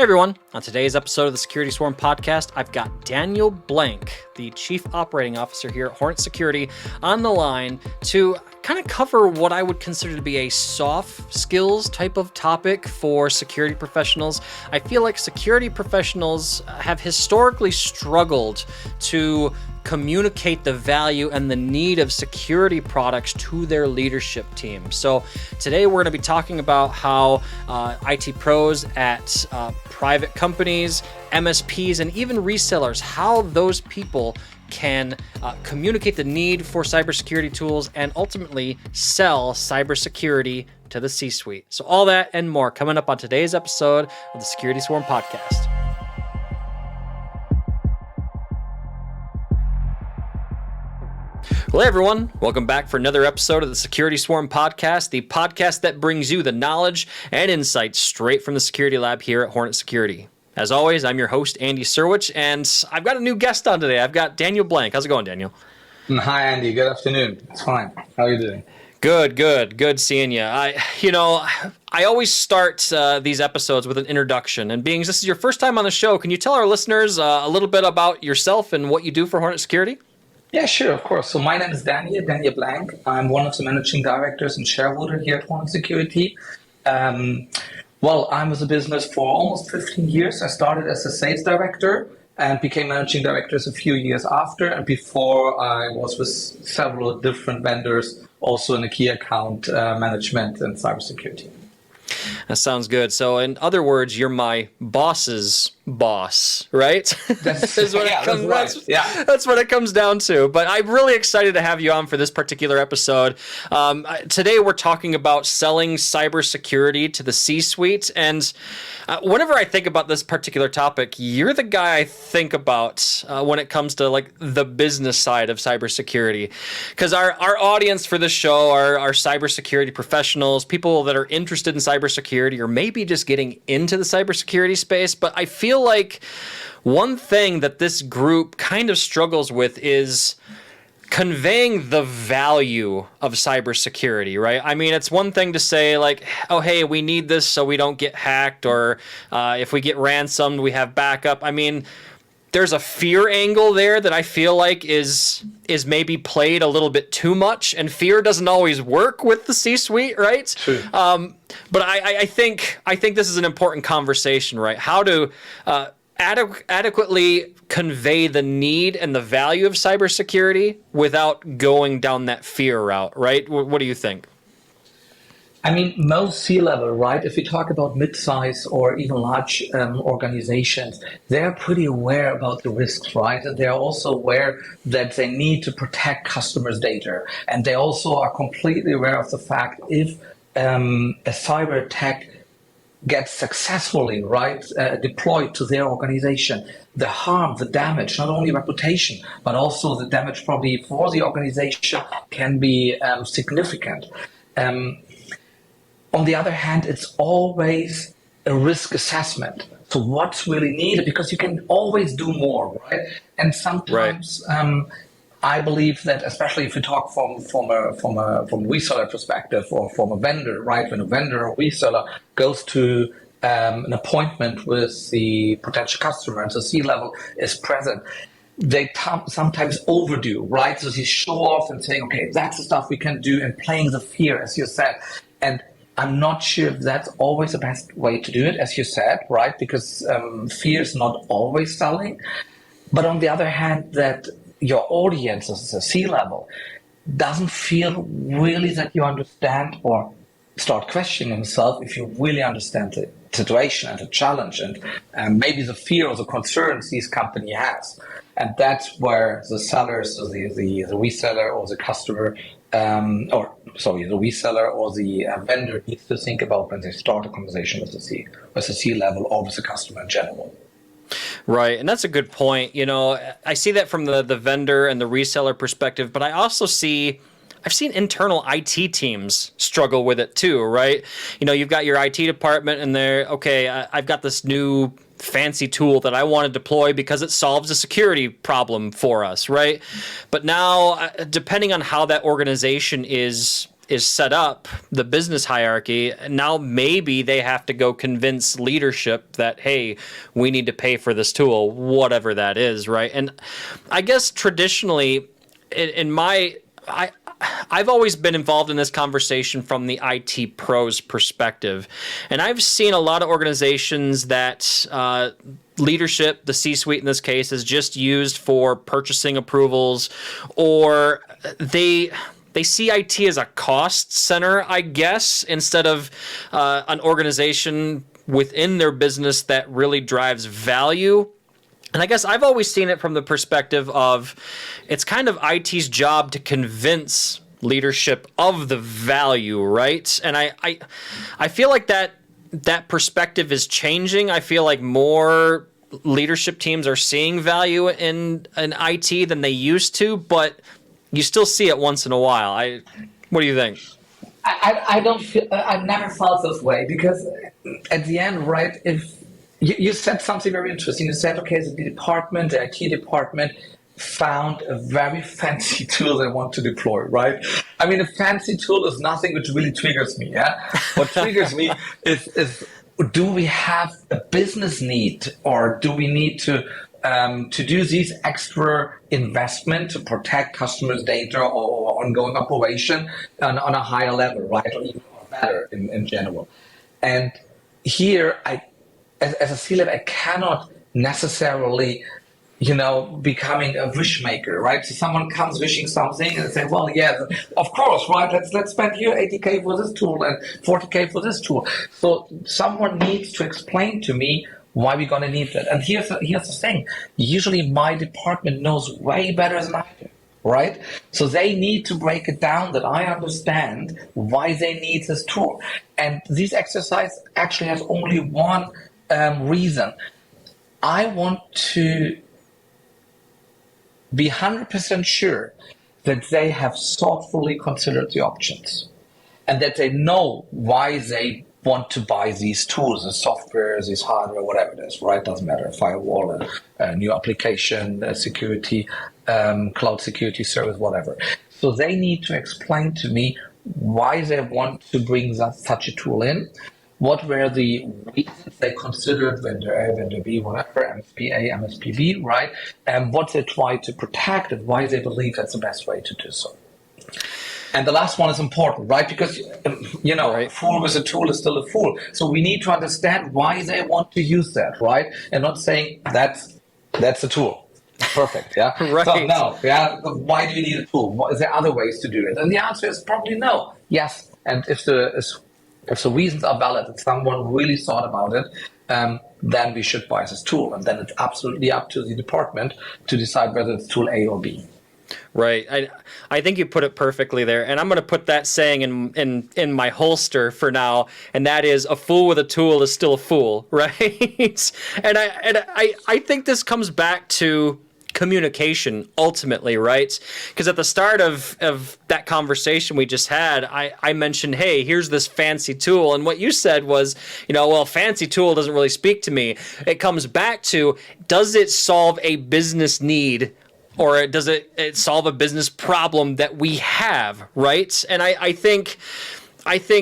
Hey everyone, on today's episode of the Security Swarm podcast, I've got Daniel Blank, the Chief Operating Officer here at Hornetsecurity, on the line to kind of cover what I would consider to be a soft skills type of topic for security professionals. I feel like security professionals have historically struggled to communicate the value and the need of security products to their leadership team. So today we're going to be talking about how IT pros at private companies, MSPs, and even resellers, how those people can communicate the need for cybersecurity tools and ultimately sell cybersecurity to the C-suite. So all that and more coming up on today's episode of the Security Swarm podcast. Well, hey everyone, welcome back for another episode of the Security Swarm podcast, the podcast that brings you the knowledge and insights straight from the security lab here at Hornetsecurity. As always, I'm your host, Andy Serwich, and I've got a new guest on today. I've got Daniel Blank. How's it going, Daniel? Hi, Andy. Good afternoon. It's fine. How are you doing? Good seeing you. I always start these episodes with an introduction, and being this is your first time on the show, can you tell our listeners a little bit about yourself and what you do for Hornetsecurity? Yeah, sure, of course. So my name is Daniel Blank. I'm one of the managing directors and shareholder here at Hornetsecurity. Well, I was in business for almost 15 years. I started as a sales director and became managing directors a few years after. And before, I was with several different vendors, also in the key account management and cybersecurity. That sounds good. So in other words, you're my boss's boss, right? That's what it comes down to. But I'm really excited to have you on for this particular episode. Today we're talking about selling cybersecurity to the C-suite. And whenever I think about this particular topic, you're the guy I think about when it comes to like the business side of cybersecurity. Because our audience for this show are cybersecurity professionals, people that are interested in cybersecurity or maybe just getting into the cybersecurity space. But I feel like one thing that this group kind of struggles with is conveying the value of cybersecurity, right? I mean, it's one thing to say like, oh, hey, we need this so we don't get hacked, or if we get ransomed, we have backup. I mean, there's a fear angle there that I feel like is maybe played a little bit too much, and fear doesn't always work with the C-suite, right? True. But I think this is an important conversation, right? How to adequately convey the need and the value of cybersecurity without going down that fear route, right? What do you think? I mean, most C-level, right, if we talk about mid-size or even large organizations, they're pretty aware about the risks, right? And they're also aware that they need to protect customers' data. And they also are completely aware of the fact if a cyber attack gets successfully, right, deployed to their organization, the harm, the damage, not only reputation, but also the damage probably for the organization can be significant. On the other hand, it's always a risk assessment. So what's really needed, because you can always do more, right? And sometimes I believe that, especially if you talk from a reseller perspective or from a vendor, right? When a vendor or reseller goes to an appointment with the potential customer and the C-level is present, they sometimes overdo, right? So they show off and saying, okay, that's the stuff we can do, and playing the fear, as you said. And I'm not sure if that's always the best way to do it, as you said, right? Because fear is not always selling. But on the other hand, that your audience, as a C-level, doesn't feel really that you understand or start questioning himself if you really understand the situation and the challenge and maybe the fear or the concerns this company has. And that's where the sellers, or the reseller or the customer, the reseller or the vendor needs to think about when they start a conversation with the C-level or with the customer in general. Right, and that's a good point. You know, I see that from the vendor and the reseller perspective, but I also I've seen internal IT teams struggle with it too, right? You know, you've got your IT department and I've got this new fancy tool that I want to deploy because it solves a security problem for us, right? But now, depending on how that organization is is set up, the business hierarchy, now maybe they have to go convince leadership that, hey, we need to pay for this tool, whatever that is, right? And I guess traditionally, I've always been involved in this conversation from the IT pros perspective. And I've seen a lot of organizations that leadership, the C-suite in this case, is just used for purchasing approvals, or they see IT as a cost center, I guess, instead of an organization within their business that really drives value. And I guess I've always seen it from the perspective of it's kind of IT's job to convince leadership of the value, right? And I feel like that perspective is changing. I feel like more leadership teams are seeing value in IT than they used to, but you still see it once in a while. What do you think? I don't feel, I've never felt this way, because at the end, right, if you said something very interesting. You said, okay, the department, the IT department found a very fancy tool they want to deploy, right? I mean, a fancy tool is nothing which really triggers me, yeah? What triggers me is do we have a business need, or do we need to do these extra investment to protect customers' data or ongoing operation on a higher level, right? Or even better in general. And here, as a C-level, I cannot necessarily, becoming a wish maker, right? So someone comes wishing something and say, well, yeah, of course, right? Let's spend here 80K for this tool and 40K for this tool. So someone needs to explain to me why we're going to need that. And here's the thing. Usually my department knows way better than I do, right? So they need to break it down that I understand why they need this tool. And this exercise actually has only one reason. I want to be 100% sure that they have thoughtfully considered the options and that they know why they want to buy these tools, the software, this hardware, whatever it is, right? Doesn't matter, firewall, a new application, security, cloud security service, whatever. So they need to explain to me why they want to bring such a tool in. What were the reasons they considered vendor A, vendor B, whatever, MSP A, MSP B, right? And what they try to protect and why they believe that's the best way to do so. And the last one is important, right? Because, right. A fool with a tool is still a fool. So we need to understand why they want to use that, right? And not saying that's a tool. Perfect, yeah? Right. So, no, yeah, why do you need a tool? Is there other ways to do it? And the answer is probably no. Yes, and if the reasons are valid and someone really thought about it, then we should buy this tool. And then it's absolutely up to the department to decide whether it's tool A or B. Right. I think you put it perfectly there. And I'm going to put that saying in my holster for now. And that is, a fool with a tool is still a fool. Right. And I think this comes back to communication ultimately, right? Because at the start of that conversation we just had, I mentioned, hey, here's this fancy tool. And what you said was, well, fancy tool doesn't really speak to me. It comes back to, does it solve a business need? Or does it solve a business problem that we have, right? And I think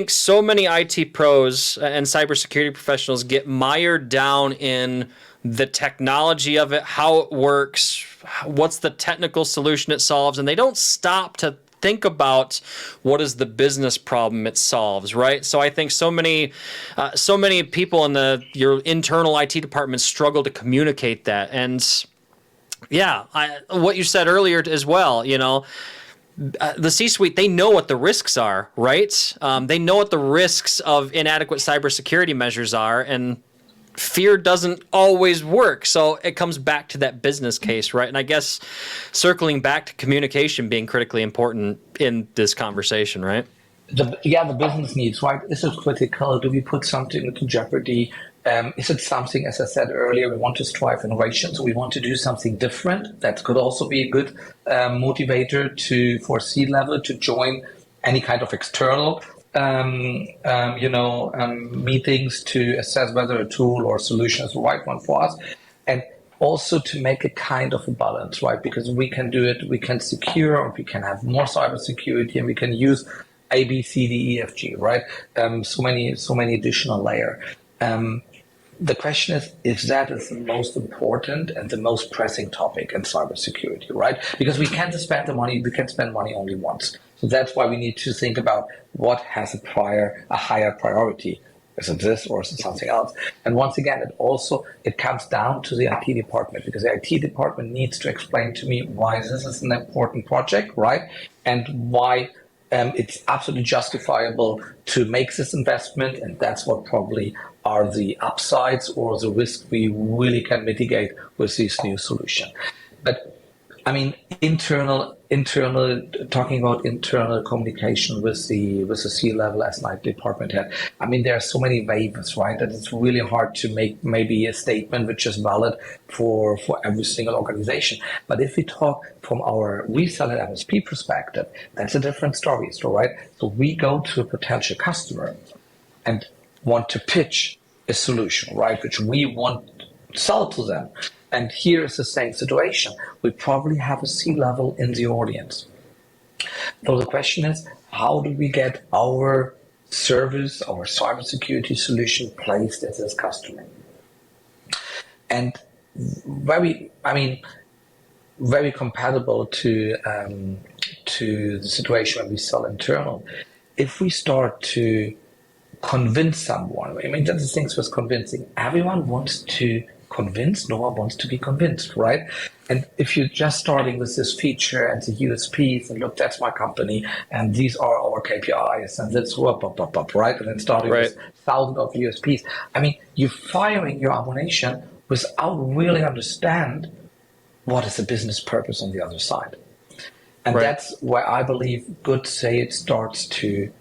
so many IT pros and cybersecurity professionals get mired down in the technology of it, how it works, what's the technical solution it solves, and they don't stop to think about what is the business problem it solves, right? So I think so many people in your internal IT department struggle to communicate that. And yeah, what you said earlier as well, the C-suite, they know what the risks are, right? They know what the risks of inadequate cybersecurity measures are, and fear doesn't always work. So it comes back to that business case, right? And I guess circling back to communication being critically important in this conversation, right? The business needs, right? Is it critical? Do we put something into jeopardy? Is it something, as I said earlier, we want to strive innovation, so we want to do something different? That could also be a good motivator for C-level to join any kind of external meetings to assess whether a tool or solution is the right one for us. And also to make a kind of a balance, right? Because we can do it, we can secure, or we can have more cybersecurity, and we can use A, B, C, D, E, F, G, right? So many additional layer. The question is that is the most important and the most pressing topic in cybersecurity, right? Because we can't spend the money, we can spend money only once. So that's why we need to think about what has a higher priority. Is it this or is it something else? And once again, it comes down to the IT department, because the IT department needs to explain to me why this is an important project, right? And why it's absolutely justifiable to make this investment, and that's what probably are the upsides or the risk we really can mitigate with this new solution. But I mean, talking about internal communication with the C-level as an IT department head. I mean, there are so many waivers, right? That it's really hard to make maybe a statement which is valid for every single organization. But if we talk from our reseller MSP perspective, that's a different story, right? So we go to a potential customer and want to pitch a solution, right, which we want to sell to them. And here is the same situation. We probably have a C-level in the audience. So the question is, how do we get our service, our cybersecurity solution placed at this customer? And very compatible to the situation when we sell internal. If we start to convince someone, I mean, that's the things with convincing. Everyone wants to convince, no one wants to be convinced, right? And if you're just starting with this feature and the USPs and look, that's my company and these are our KPIs and that's right? And then starting with thousands of USPs. I mean, you're firing your ammunition without really understand what is the business purpose on the other side. And that's where I believe good SAID starts to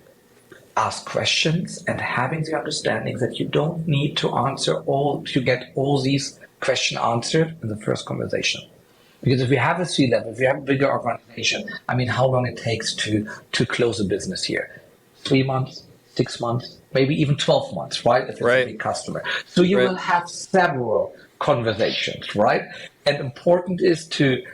ask questions and having the understanding that you don't need to get all these questions answered in the first conversation. Because if we have a C-level, if we have a bigger organization, I mean, how long it takes to close a business here? 3 months, 6 months, maybe even 12 months, right? If it's a big customer. So you will have several conversations, right? And important is to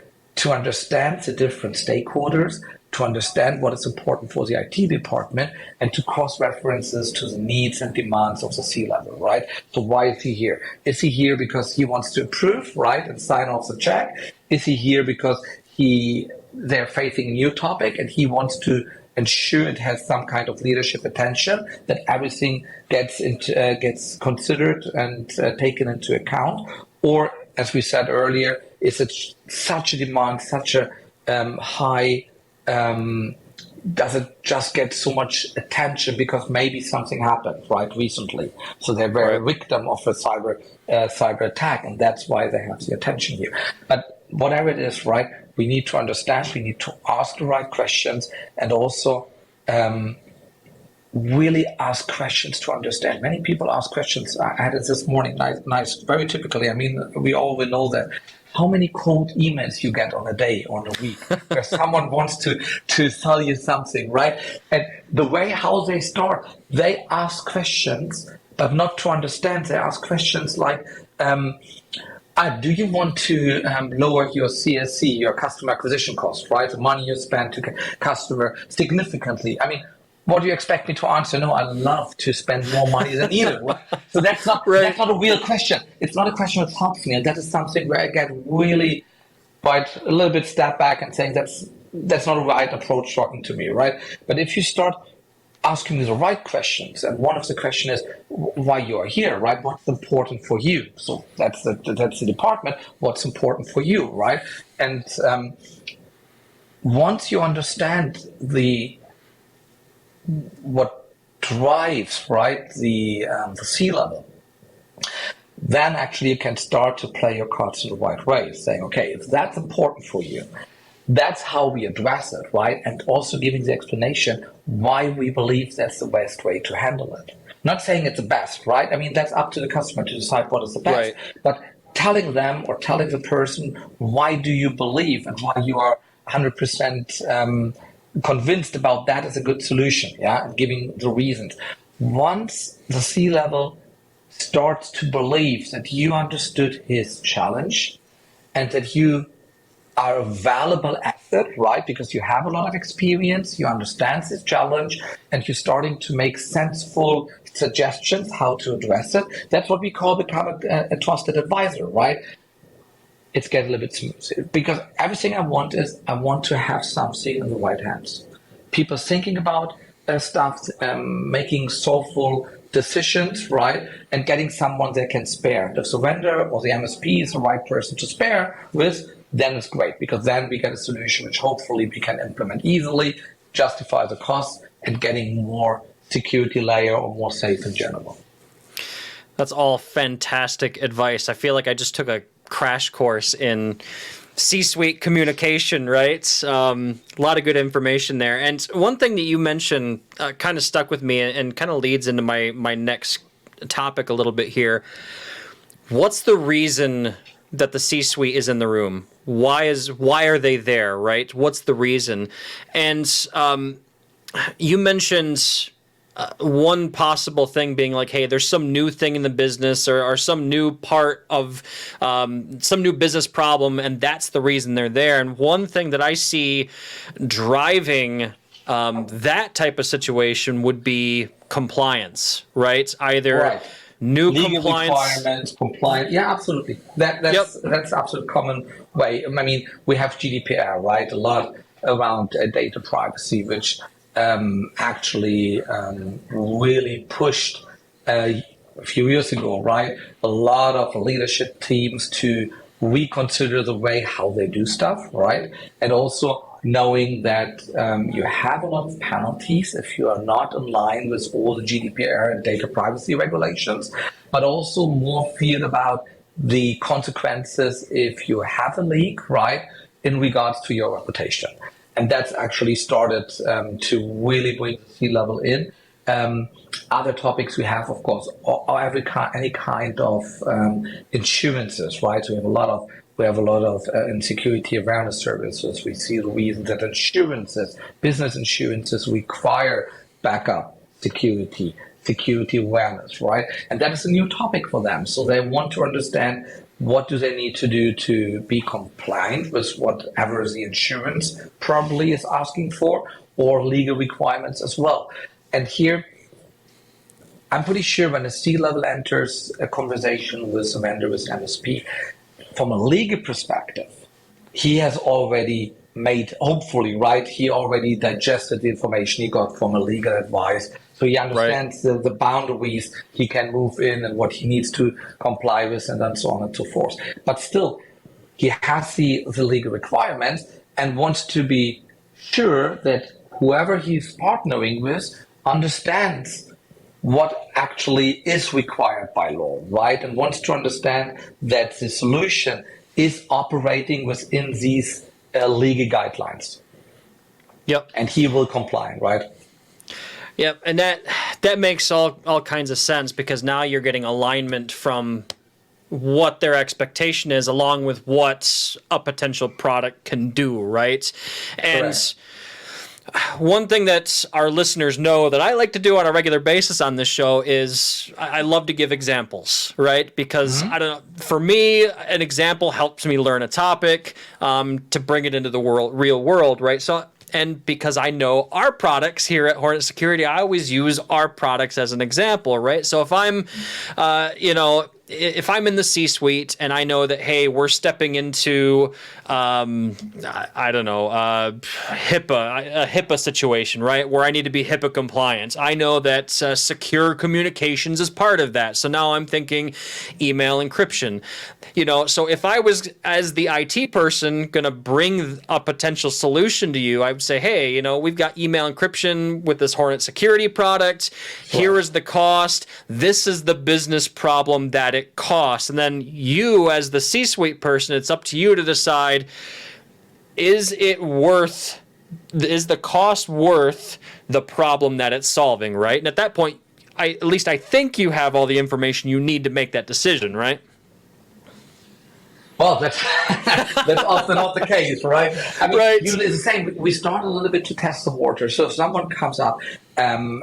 understand the different stakeholders, to understand what is important for the IT department, and to cross-references to the needs and demands of the C-level, right? So why is he here? Is he here because he wants to approve, right, and sign off the check? Is he here because they're facing a new topic and he wants to ensure it has some kind of leadership attention, that everything gets considered and taken into account? Or, as we said earlier, is it such a demand, such a high does it just get so much attention because maybe something happened recently, so they were a victim of a cyber attack, and that's why they have the attention here. But whatever it is, we need to understand, we need to ask the right questions, and also really ask questions to understand. Many people ask questions. I had it this morning, nice, very typically. I mean, we all will know that. How many cold emails you get on a day or on a week where someone wants to sell you something, right? And the way how they start, they ask questions, but not to understand. They ask questions like, do you want to lower your CSC, your customer acquisition cost, right? The money you spend to customer significantly. I mean, what do you expect me to answer? No, I love to spend more money than needed. So that's not that's not a real question. It's not a question that helps me, and that is something where I get really quite a little bit step back and saying that's not a right approach talking to me, right? But if you start asking the right questions, and one of the questions is why you are here, right? What's important for you? So that's the department. What's important for you, right? And once you understand what drives the C-level, then actually you can start to play your cards in the right way, saying, okay, if that's important for you, that's how we address it, right? And also giving the explanation why we believe that's the best way to handle it. Not saying it's the best, right? I mean, that's up to the customer to decide what is the best, but telling them or telling the person, why do you believe and why you are 100% convinced about that is a good solution, and giving the reasons. Once the C-level starts to believe that you understood his challenge and that you are a valuable asset it, right? Because you have a lot of experience, you understand this challenge, and you're starting to make sensible suggestions how to address it. That's what we call become a trusted advisor, right? It's getting a little bit smooth because everything I want is I want to have something in the right hands. People thinking about stuff, making soulful decisions, right? And getting someone they can spare. If the vendor or the MSP is the right person to spare with, then it's great because then we get a solution which hopefully we can implement easily, justify the cost, and getting more security layer or more safe in general. That's all fantastic advice. I feel like I just took a crash course in C-suite communication, right? A lot of good information there. And one thing that you mentioned kind of stuck with me and kind of leads into my next topic a little bit here. What's the reason that the C-suite is in the room? Why are they there, right? What's the reason? And you mentioned one possible thing being like, hey, there's some new thing in the business or some new part of some new business problem, and that's the reason they're there. And one thing that I see driving that type of situation would be compliance, right? Either new legal compliance requirements, compliance. Yeah, absolutely. That's absolute common way. I mean, we have GDPR, right? A lot around data privacy, which actually really pushed a few years ago, right? A lot of leadership teams to reconsider the way how they do stuff, right? And also knowing that you have a lot of penalties if you are not in line with all the GDPR and data privacy regulations, but also more feared about the consequences if you have a leak, right, in regards to your reputation. And that's actually started to really bring the C-level in. Other topics we have, of course, any kind of insurances, right? So we have a lot of insecurity awareness services. We see the reason that business insurances require backup security awareness, right? And that is a new topic for them. So they want to understand what do they need to do to be compliant with whatever the insurance probably is asking for, or legal requirements as well. And here, I'm pretty sure when a C-level enters a conversation with a vendor, with an MSP, from a legal perspective, he has already made, hopefully, right, he already digested the information he got from a legal advice. So he understands the boundaries he can move in and what he needs to comply with, and then so on and so forth. But still, he has the legal requirements and wants to be sure that whoever he's partnering with understands what actually is required by law, right? And wants to understand that the solution is operating within these legal guidelines. Yep. And he will comply, right? Yep, and that makes all kinds of sense, because now you're getting alignment from what their expectation is along with what a potential product can do, right? And correct. One thing that our listeners know that I like to do on a regular basis on this show is I love to give examples, right? Because I don't know, for me, an example helps me learn a topic to bring it into the real world, right? So, and because I know our products here at Hornetsecurity, I always use our products as an example, right? So if I'm, if I'm in the C-suite and I know that, hey, we're stepping into, I don't know, a HIPAA situation, right, where I need to be HIPAA compliant. I know that secure communications is part of that. So now I'm thinking email encryption. So if I was, as the IT person, going to bring a potential solution to you, I would say, hey, we've got email encryption with this Hornetsecurity product. Sure. Here is the cost. This is the business problem that it costs. And then you, as the C-suite person, it's up to you to decide, is the cost worth the problem that it's solving, right? And at that point, at least I think you have all the information you need to make that decision, right? Well, that's often not the case, right? I mean, right. Usually it's the same. We start a little bit to test the water. So if someone comes up and,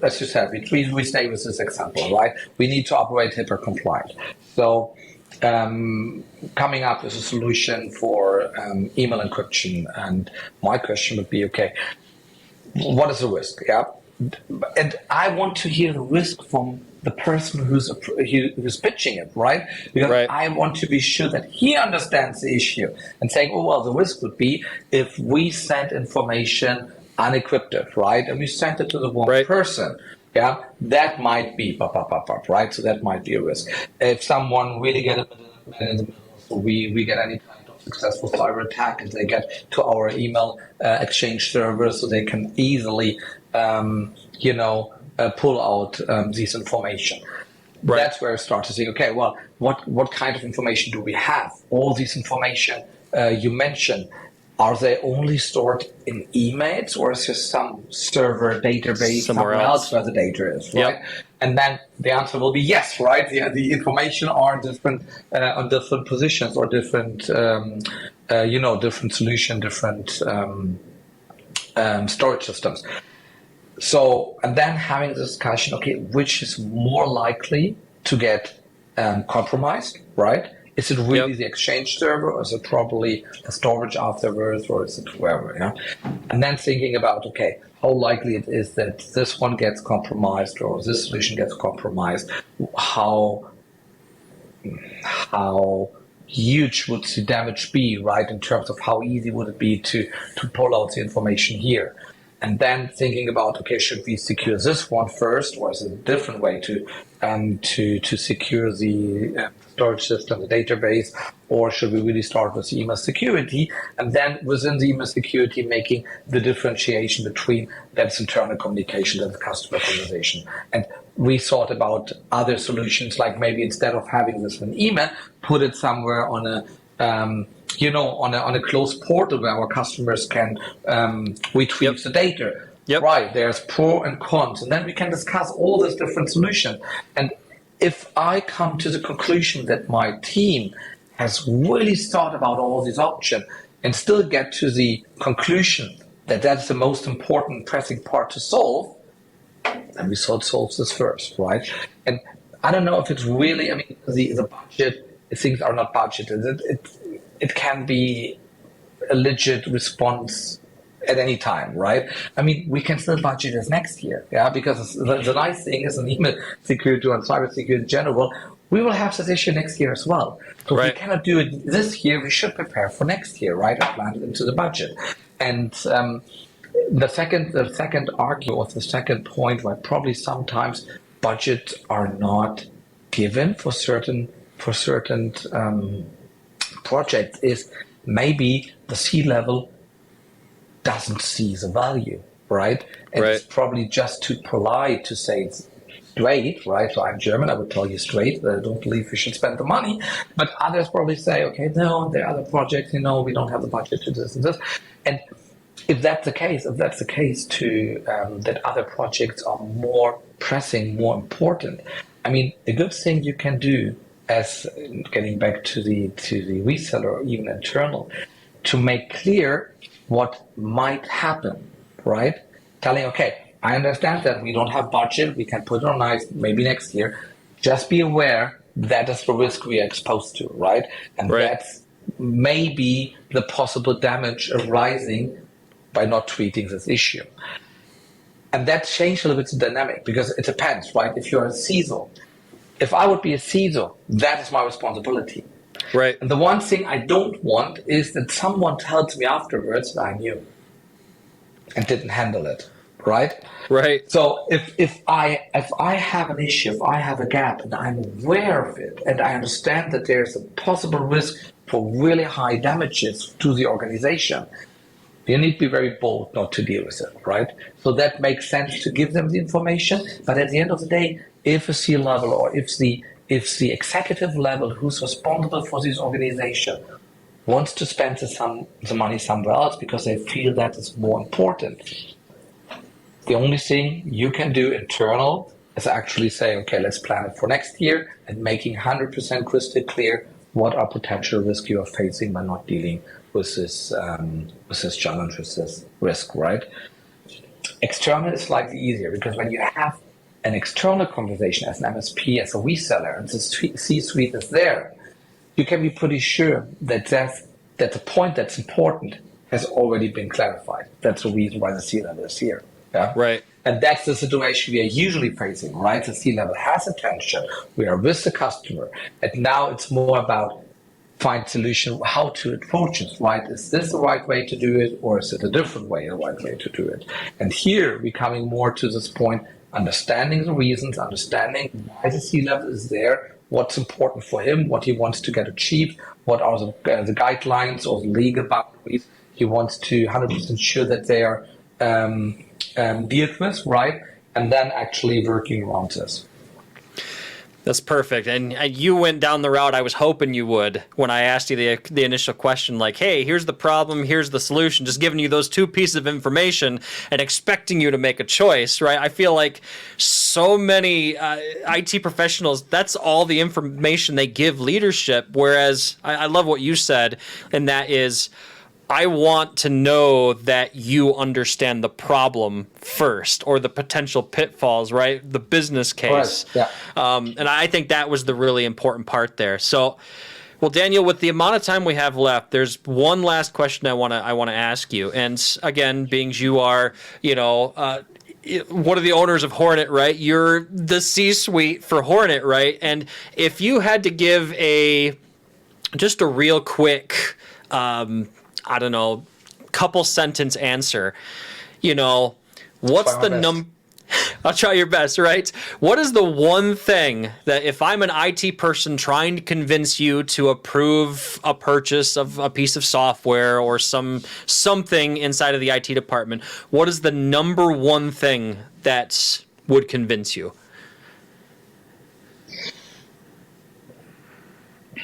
as you said, we stay with this example, right? We need to operate HIPAA compliant. So coming up with a solution for email encryption. And my question would be, okay, what is the risk? Yeah. And I want to hear the risk from the person who's pitching it, right? Because I want to be sure that he understands the issue and saying, oh, well, the risk would be if we send information unencrypted, right? And we sent it to the wrong person. Yeah, that might be right? So that might be a risk. If someone really get in the middle, so we get any kind of successful cyber attack, and they get to our email exchange server, so they can easily, pull out this information. That's where I start to think, okay, well, what kind of information do we have? All this information you mentioned, are they only stored in emails, or is there some server database somewhere else where the data is, right? Yep. And then the answer will be yes, right? The information are different on different positions or different, different solution, different storage systems. So, and then having this discussion, okay, which is more likely to get compromised, right? Is it really the exchange server, or is it probably the storage afterwards, or is it wherever? Yeah? And then thinking about, okay, how likely it is that this one gets compromised or this solution gets compromised. How huge would the damage be, right? In terms of how easy would it be to pull out the information here? And then thinking about, okay, should we secure this one first, or is it a different way to secure the storage system, the database, or should we really start with email security? And then within the email security, making the differentiation between that's internal communication and customer conversation. And we thought about other solutions, like maybe instead of having this in email, put it somewhere on a on a closed portal where our customers can retrieve the data. Right, there's pro and cons, and then we can discuss all these different solutions. And if I come to the conclusion that my team has really thought about all these options and still get to the conclusion that that's the most important pressing part to solve, then we solve this first, right? And I don't know if it's really, I mean, the budget, things are not budgeted. It can be a legit response at any time, right? I mean, we can still budget this next year, because the nice thing is in email security and cybersecurity in general, we will have this issue next year as well. So if we cannot do it this year, we should prepare for next year, right? And plan it into the budget. And the second argument, or the second point, where probably sometimes budgets are not given for certain projects, is maybe the C-level doesn't see the value, right? And it's probably just too polite to say it's straight, right? So I'm German, I would tell you straight that I don't believe we should spend the money. But others probably say, okay, no, there are other projects, we don't have the budget to this and this. And if that's the case, that other projects are more pressing, more important, I mean, a good thing you can do, as getting back to the reseller or even internal, to make clear what might happen, right? Telling, okay, I understand that we don't have budget, we can put it on ice maybe next year. Just be aware that is the risk we are exposed to, right? And that's maybe the possible damage arising by not treating this issue. And that changed a little bit the dynamic, because it depends, right? If you're a CISO, if I would be a CISO, that is my responsibility. Right. And the one thing I don't want is that someone tells me afterwards that I knew and didn't handle it. Right. Right. So if I have an issue, if I have a gap, and I'm aware of it, and I understand that there's a possible risk for really high damages to the organization, you need to be very bold not to deal with it. Right. So that makes sense to give them the information. But at the end of the day, if a C-level, or if the executive level who's responsible for this organization wants to spend the money somewhere else because they feel that is more important, the only thing you can do internal is actually say, okay, let's plan it for next year, and making 100% crystal clear what are potential risks you are facing by not dealing with this challenge, with this risk, right? External is slightly easier, because when you have an external conversation as an MSP, as a reseller, and the C-suite is there, you can be pretty sure that that the point that's important has already been clarified. That's the reason why the C-level is here. Yeah? Right. And that's the situation we are usually facing, right? The C-level has attention. We are with the customer. And now it's more about find solution, how to approach it, right? Is this the right way to do it, or is it a different way, the right way to do it? And here we're coming more to this point, understanding the reasons, understanding why the C-level is there, what's important for him, what he wants to get achieved, what are the guidelines or the legal boundaries he wants to 100% sure that they are dealt with, right? And then actually working around this. That's perfect. And you went down the route I was hoping you would when I asked you the initial question, like, hey, here's the problem, here's the solution, just giving you those two pieces of information and expecting you to make a choice, right? I feel like so many IT professionals, that's all the information they give leadership, whereas I love what you said, and that is, I want to know that you understand the problem first, or the potential pitfalls, right? The business case. Right. Yeah. And I think that was the really important part there. So, well, Daniel, with the amount of time we have left, there's one last question I want to ask you. And again, being you are, one of the owners of Hornet, right? You're the C-suite for Hornet, right? And if you had to give just a real quick, I don't know, couple sentence answer, what's the number? I'll try your best, right? What is the one thing that if I'm an IT person trying to convince you to approve a purchase of a piece of software or something inside of the IT department, what is the number one thing that would convince you?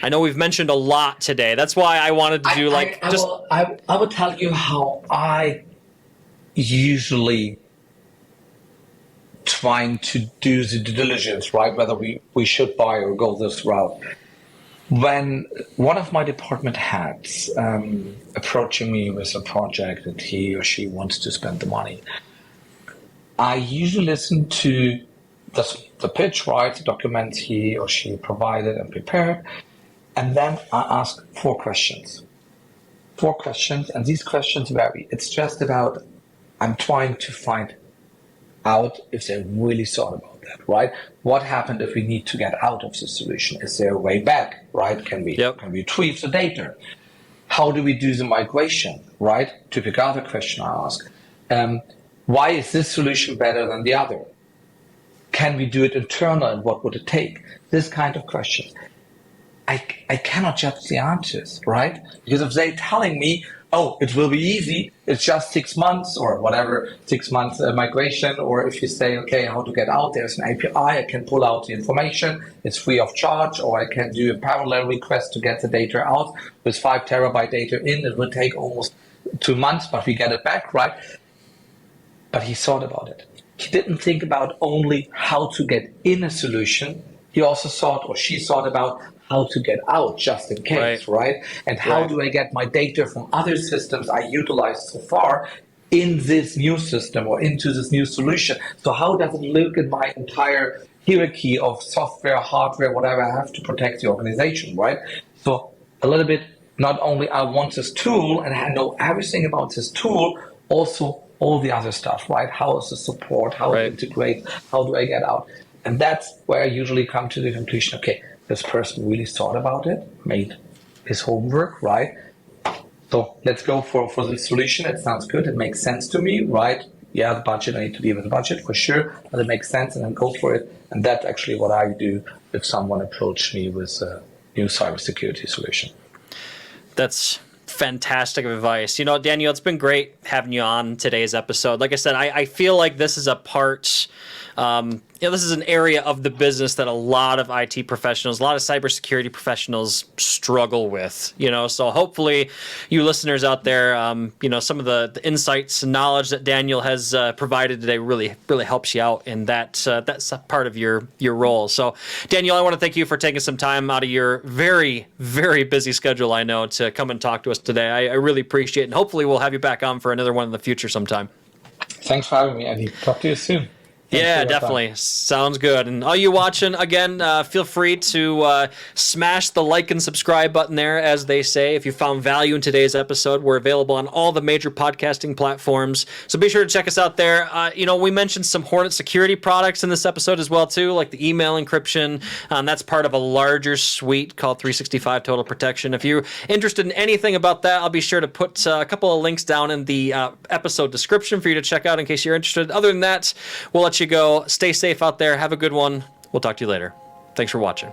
I know we've mentioned a lot today. That's why I wanted to do I will tell you how I usually trying to do the due diligence, right? Whether we should buy or go this route. When one of my department heads approaching me with a project that he or she wants to spend the money, I usually listen to the pitch, right? The documents he or she provided and prepared. And then I ask 4 questions. 4 questions, and these questions vary. It's just about, I'm trying to find out if they really thought about that, right? What happened if we need to get out of the solution? Is there a way back, right? Can we retrieve the data? How do we do the migration, right? Typical other question I ask. Why is this solution better than the other? Can we do it internal, and what would it take? This kind of questions. I cannot judge the answers, right? Because if they're telling me, oh, it will be easy, it's just 6 months or whatever, 6 months migration, or if you say, okay, how to get out, there's an API, I can pull out the information, it's free of charge, or I can do a parallel request to get the data out with 5 terabyte data in, it will take almost 2 months, but we get it back, right? But he thought about it. He didn't think about only how to get in a solution, he also thought, or she thought about how to get out just in case, right? And how do I get my data from other systems I utilized so far in this new system or into this new solution? So how does it look at my entire hierarchy of software, hardware, whatever I have to protect the organization, right? So a little bit, not only I want this tool and I know everything about this tool, also all the other stuff, right? How is the support? How to integrate? How do I get out? And that's where I usually come to the conclusion, okay, this person really thought about it, made his homework, right? So let's go for the solution. It sounds good. It makes sense to me, right? Yeah, the budget, I need to deal with the budget for sure, but it makes sense and then go for it. And that's actually what I do if someone approached me with a new cybersecurity solution. That's fantastic advice. Daniel, it's been great having you on today's episode. Like I said, I feel like this is a part, this is an area of the business that a lot of IT professionals, a lot of cybersecurity professionals struggle with, so hopefully you listeners out there, some of the insights and knowledge that Daniel has provided today really helps you out in that's part of your role. So Daniel, I want to thank you for taking some time out of your very, very busy schedule, I know, to come and talk to us today. I really appreciate it, and hopefully we'll have you back on for another one in the future sometime. Thanks for having me, Eddie. Talk to you soon. Yeah, definitely. Sounds good. And all you watching, again, feel free to smash the like and subscribe button there, as they say. If you found value in today's episode, we're available on all the major podcasting platforms. So be sure to check us out there. We mentioned some Hornetsecurity products in this episode as well, too, like the email encryption. That's part of a larger suite called 365 Total Protection. If you're interested in anything about that, I'll be sure to put a couple of links down in the episode description for you to check out in case you're interested. Other than that, we'll let you go. Stay safe out there. Have a good one. We'll talk to you later. Thanks for watching.